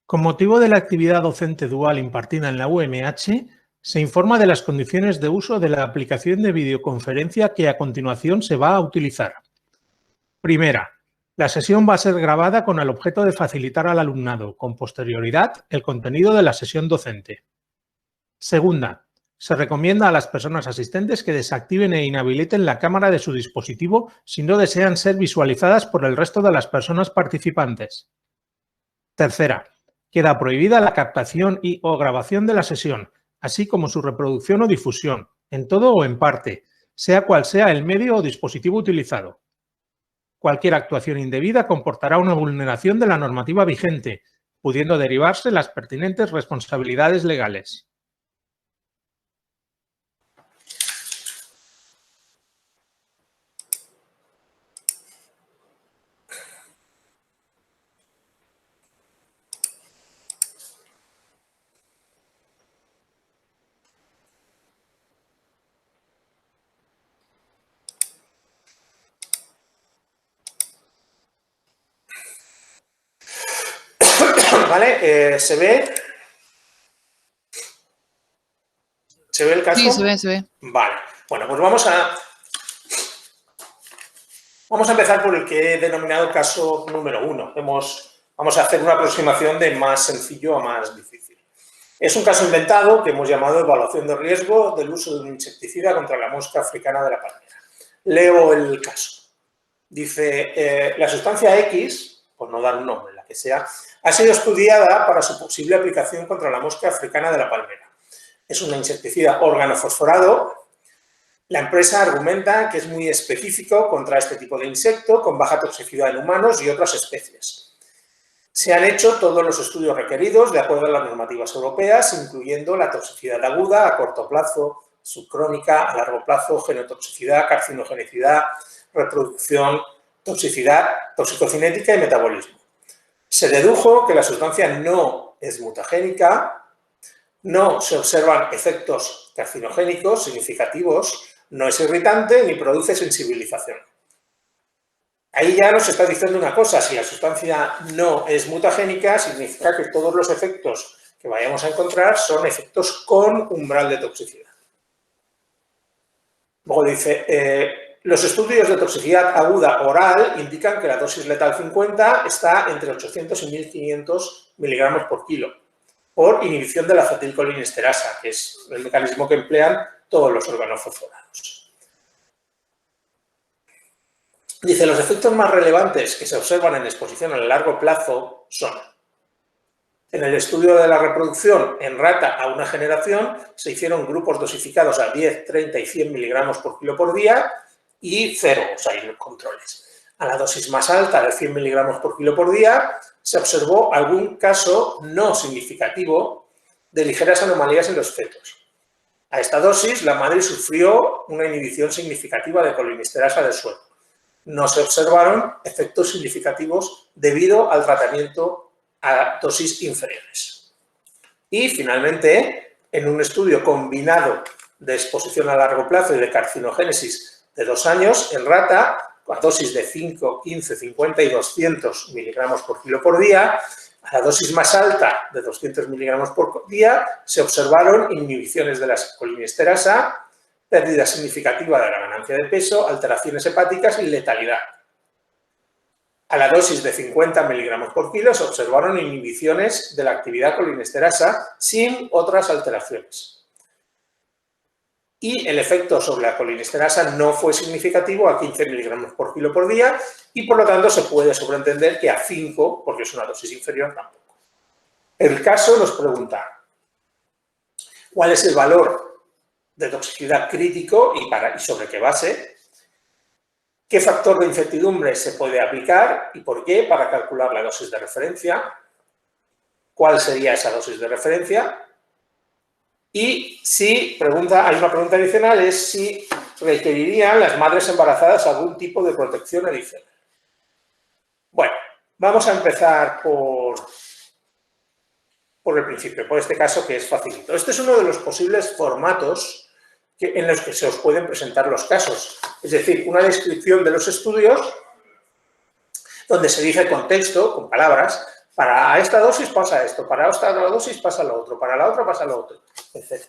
Con motivo de la actividad docente dual impartida en la UMH, se informa de las condiciones de uso de la aplicación de videoconferencia que a continuación se va a utilizar. Primera, la sesión va a ser grabada con el objeto de facilitar al alumnado, con posterioridad, el contenido de la sesión docente. Segunda, se recomienda a las personas asistentes que desactiven e inhabiliten la cámara de su dispositivo si no desean ser visualizadas por el resto de las personas participantes. Tercera, queda prohibida la captación o grabación de la sesión, así como su reproducción o difusión, en todo o en parte, sea cual sea el medio o dispositivo utilizado. Cualquier actuación indebida comportará una vulneración de la normativa vigente, pudiendo derivarse las pertinentes responsabilidades legales. ¿Vale? ¿Se ve? ¿Se ve el caso? Sí, se ve. Vale. Bueno, pues vamos a empezar por el que he denominado caso número 1. Vamos a hacer una aproximación de más sencillo a más difícil. Es un caso inventado que hemos llamado evaluación de riesgo del uso de un insecticida contra la mosca africana de la palmera. Leo el caso. Dice, la sustancia X, por no dar un nombre, la que sea, ha sido estudiada para su posible aplicación contra la mosca africana de la palmera. Es un insecticida organofosforado. La empresa argumenta que es muy específico contra este tipo de insecto, con baja toxicidad en humanos y otras especies. Se han hecho todos los estudios requeridos de acuerdo a las normativas europeas, incluyendo la toxicidad aguda a corto plazo, subcrónica a largo plazo, genotoxicidad, carcinogenicidad, reproducción, toxicidad, toxicocinética y metabolismo. Se dedujo que la sustancia no es mutagénica, no se observan efectos carcinogénicos significativos, no es irritante ni produce sensibilización. Ahí ya nos está diciendo una cosa, si la sustancia no es mutagénica, significa que todos los efectos que vayamos a encontrar son efectos con umbral de toxicidad. Luego dice, los estudios de toxicidad aguda oral indican que la dosis letal 50 está entre 800 y 1500 miligramos por kilo, por inhibición de la acetilcolinesterasa, que es el mecanismo que emplean todos los organofosforados. Dice, los efectos más relevantes que se observan en exposición a largo plazo son: en el estudio de la reproducción en rata a una generación se hicieron grupos dosificados a 10, 30 y 100 miligramos por kilo por día y 0, o sea, hay controles. A la dosis más alta de 100 miligramos por kilo por día se observó algún caso no significativo de ligeras anomalías en los fetos. A esta dosis la madre sufrió una inhibición significativa de colinesterasa del suero. No se observaron efectos significativos debido al tratamiento a dosis inferiores. Y, finalmente, en un estudio combinado de exposición a largo plazo y de carcinogénesis de 2 años, en rata, a dosis de 5, 15, 50 y 200 miligramos por kilo por día, a la dosis más alta de 200 miligramos por día, se observaron inhibiciones de la colinesterasa, pérdida significativa de la ganancia de peso, alteraciones hepáticas y letalidad. A la dosis de 50 miligramos por kilo se observaron inhibiciones de la actividad colinesterasa sin otras alteraciones. Y el efecto sobre la colinesterasa no fue significativo a 15 miligramos por kilo por día y, por lo tanto, se puede sobreentender que a 5, porque es una dosis inferior, tampoco. El caso nos pregunta, ¿cuál es el valor de toxicidad crítico y sobre qué base? ¿Qué factor de incertidumbre se puede aplicar y por qué para calcular la dosis de referencia? ¿Cuál sería esa dosis de referencia? Y si, hay una pregunta adicional, es si requerirían las madres embarazadas algún tipo de protección adicional. Bueno, vamos a empezar por por el principio, por este caso que es facilito. Este es uno de los posibles formatos en los que se os pueden presentar los casos. Es decir, una descripción de los estudios donde se dice el contexto, con palabras, para esta dosis pasa esto, para esta dosis pasa lo otro, para la otra pasa lo otro, etc.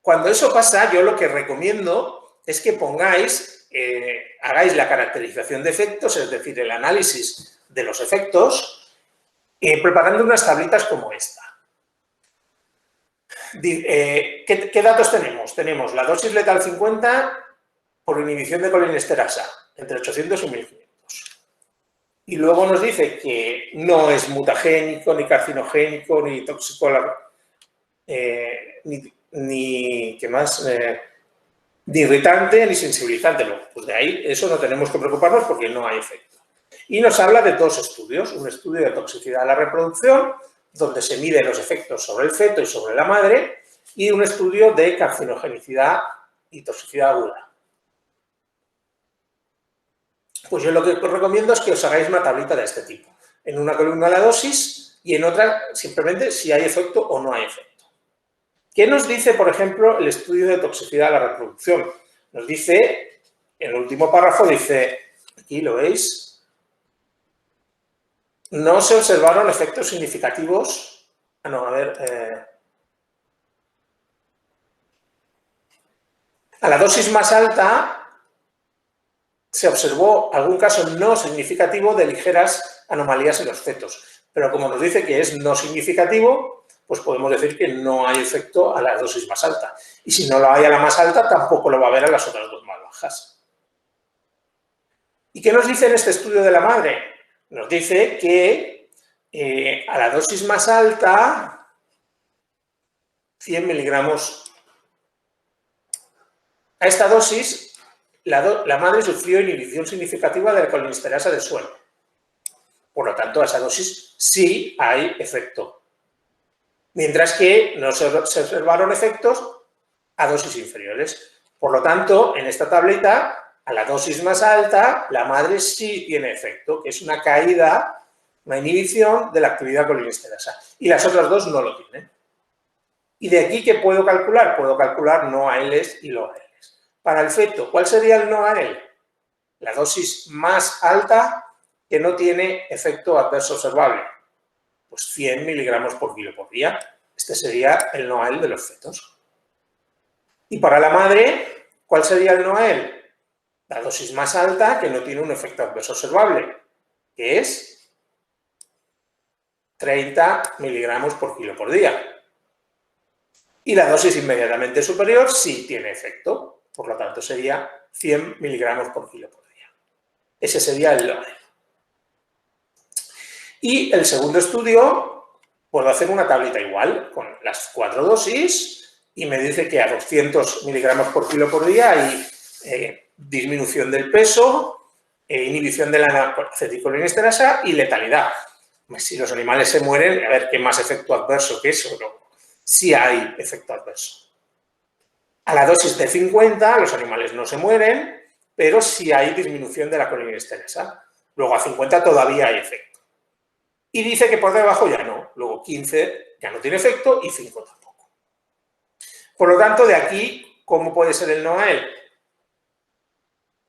Cuando eso pasa, yo lo que recomiendo es que pongáis, hagáis la caracterización de efectos, es decir, el análisis de los efectos, preparando unas tablitas como esta. ¿Qué datos tenemos? Tenemos la dosis letal 50 por inhibición de colinesterasa, entre 800 y 1500. Y luego nos dice que no es mutagénico, ni carcinogénico, ni tóxico, ni ¿qué más? Ni irritante, ni sensibilizante. Pues de ahí, eso no tenemos que preocuparnos porque no hay efecto. Y nos habla de dos estudios. Un estudio de toxicidad a la reproducción, donde se miden los efectos sobre el feto y sobre la madre, y un estudio de carcinogenicidad y toxicidad aguda. Pues yo lo que os recomiendo es que os hagáis una tablita de este tipo. En una columna la dosis y en otra simplemente si hay efecto o no hay efecto. ¿Qué nos dice, por ejemplo, el estudio de toxicidad a la reproducción? Nos dice, en el último párrafo dice, aquí lo veis, no se observaron efectos significativos. A la dosis más alta se observó algún caso no significativo de ligeras anomalías en los fetos. Pero como nos dice que es no significativo, pues podemos decir que no hay efecto a la dosis más alta. Y si no lo hay a la más alta, tampoco lo va a haber a las otras dos más bajas. ¿Y qué nos dice en este estudio de la madre? Nos dice que a la dosis más alta, 100 miligramos, a esta dosis, la madre sufrió inhibición significativa de la colinesterasa del suelo. Por lo tanto, a esa dosis sí hay efecto. Mientras que no se observaron efectos a dosis inferiores. Por lo tanto, en esta tableta, a la dosis más alta, la madre sí tiene efecto, que es una caída, una inhibición de la actividad colinesterasa. Y las otras dos no lo tienen. ¿Y de aquí qué puedo calcular? Puedo calcular NOAELs y LOAELs. Para el feto, ¿cuál sería el NOAEL? La dosis más alta que no tiene efecto adverso observable. Pues 100 miligramos por kilo por día. Este sería el NOAEL de los fetos. Y para la madre, ¿cuál sería el NOAEL? La dosis más alta que no tiene un efecto adverso observable, que es 30 miligramos por kilo por día. Y la dosis inmediatamente superior sí tiene efecto. Por lo tanto, sería 100 miligramos por kilo por día. Ese sería el NOAEL. Y el segundo estudio, puedo hacer una tablita igual, con las 4 dosis, y me dice que a 200 miligramos por kilo por día hay disminución del peso, inhibición de la acetilcolinesterasa y letalidad. Si los animales se mueren, a ver qué más efecto adverso que eso, no. Sí hay efecto adverso. A la dosis de 50 los animales no se mueren, pero sí hay disminución de la colinesterasa. Luego a 50 todavía hay efecto. Y dice que por debajo ya no. Luego 15 ya no tiene efecto y 5 tampoco. Por lo tanto, de aquí, ¿cómo puede ser el NOAEL?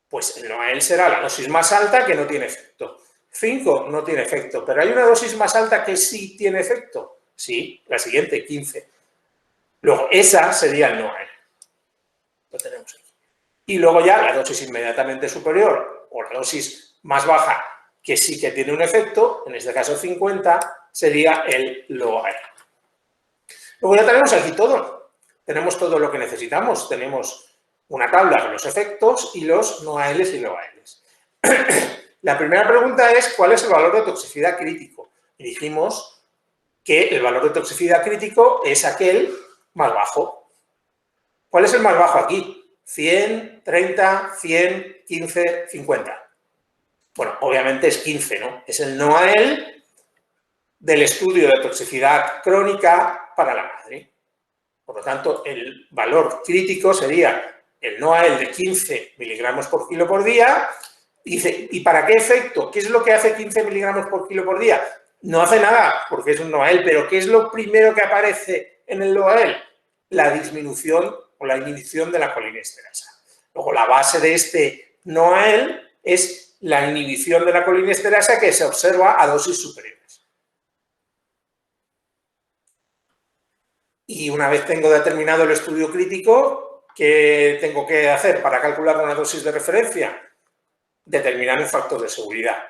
Pues el NOAEL será la dosis más alta que no tiene efecto. 5 no tiene efecto, pero hay una dosis más alta que sí tiene efecto. Sí, la siguiente, 15. Luego, esa sería el NOAEL. Lo tenemos aquí. Y luego ya la dosis inmediatamente superior o la dosis más baja que sí que tiene un efecto, en este caso 50, sería el LOAEL. Luego ya tenemos aquí todo. Tenemos todo lo que necesitamos. Tenemos una tabla con los efectos y los NOAELs y LOAELs. La primera pregunta es ¿cuál es el valor de toxicidad crítico? Y dijimos que el valor de toxicidad crítico es aquel más bajo. ¿Cuál es el más bajo aquí? 100, 30, 100, 15, 50. Bueno, obviamente es 15, ¿no? Es el NOAEL del estudio de toxicidad crónica para la madre. Por lo tanto, el valor crítico sería el NOAEL de 15 miligramos por kilo por día. Dice, ¿y para qué efecto? ¿Qué es lo que hace 15 miligramos por kilo por día? No hace nada porque es un NOAEL, pero ¿qué es lo primero que aparece en el NOAEL? La disminución o la inhibición de la colinesterasa. Luego, la base de este NOAEL es la inhibición de la colinesterasa que se observa a dosis superiores. Y una vez tengo determinado el estudio crítico, ¿qué tengo que hacer para calcular una dosis de referencia? Determinar un factor de seguridad.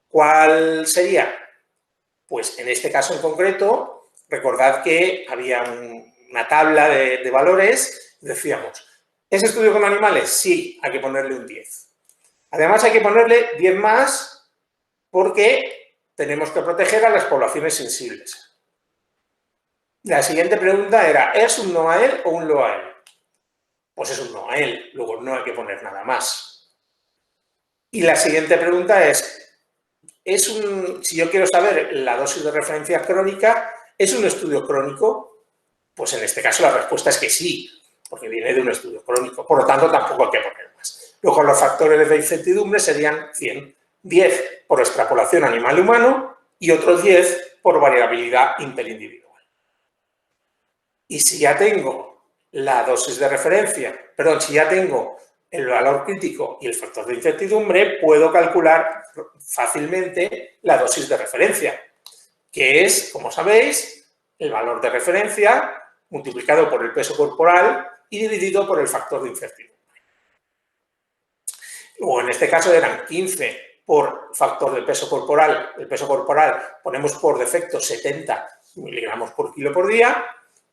¿Cuál sería? Pues en este caso en concreto, recordad que había una tabla de valores, decíamos, ¿es estudio con animales? Sí, hay que ponerle un 10. Además hay que ponerle 10 más porque tenemos que proteger a las poblaciones sensibles. La siguiente pregunta era, ¿es un NOAEL o un LOAEL? Pues es un NOAEL, luego no hay que poner nada más. Y la siguiente pregunta es, si yo quiero saber la dosis de referencia crónica, ¿es un estudio crónico? Pues en este caso la respuesta es que sí, porque viene de un estudio crónico. Por lo tanto, tampoco hay que poner más. Luego los factores de incertidumbre serían 100. 10 por extrapolación animal-humano y otros 10 por variabilidad interindividual. Y si ya tengo la dosis de referencia, perdón, si ya tengo el valor crítico y el factor de incertidumbre, puedo calcular fácilmente la dosis de referencia, que es, como sabéis, el valor de referencia multiplicado por el peso corporal y dividido por el factor de incertidumbre. O en este caso eran 15 por factor de peso corporal. El peso corporal ponemos por defecto 70 miligramos por kilo por día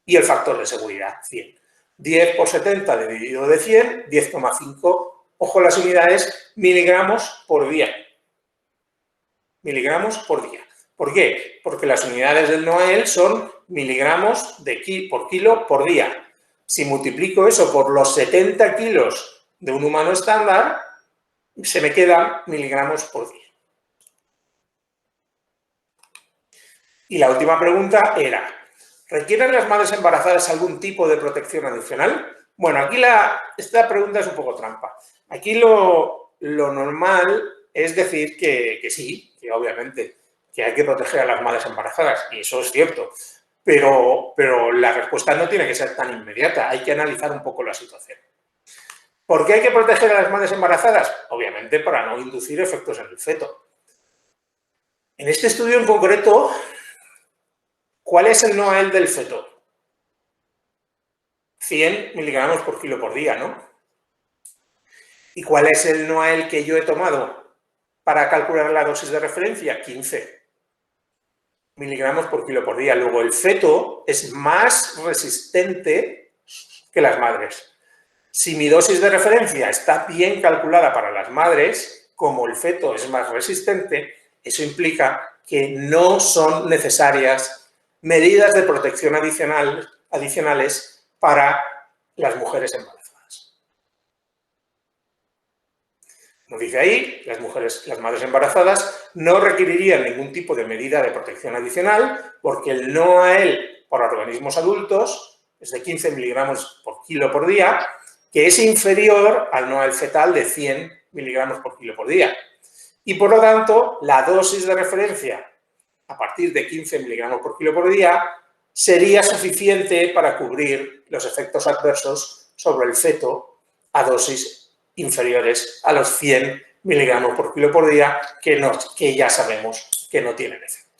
y el factor de seguridad 100. 10 por 70 dividido de 100, 10,5. Ojo las unidades, miligramos por día. Miligramos por día. ¿Por qué? Porque las unidades del NOAEL son miligramos por kilo por día. Si multiplico eso por los 70 kilos de un humano estándar, se me quedan miligramos por día. Y la última pregunta era, ¿requieren las madres embarazadas algún tipo de protección adicional? Bueno, aquí esta pregunta es un poco trampa. Aquí lo normal es decir que sí, que obviamente, que hay que proteger a las madres embarazadas, y eso es cierto, pero la respuesta no tiene que ser tan inmediata, hay que analizar un poco la situación. ¿Por qué hay que proteger a las madres embarazadas? Obviamente para no inducir efectos en el feto. En este estudio en concreto, ¿cuál es el NOAEL del feto? 100 miligramos por kilo por día, ¿no? ¿Y cuál es el NOAEL que yo he tomado para calcular la dosis de referencia? 15 miligramos por kilo por día. Luego, el feto es más resistente que las madres. Si mi dosis de referencia está bien calculada para las madres, como el feto es más resistente, eso implica que no son necesarias medidas de protección adicionales para las mujeres embarazadas. Como dice ahí, las madres embarazadas no requerirían ningún tipo de medida de protección adicional porque el NOAEL para organismos adultos es de 15 miligramos por kilo por día, que es inferior al NOAEL fetal de 100 miligramos por kilo por día. Y por lo tanto, la dosis de referencia a partir de 15 miligramos por kilo por día sería suficiente para cubrir los efectos adversos sobre el feto a dosis inferiores a los 100 miligramos por kilo por día que ya sabemos que no tienen efecto.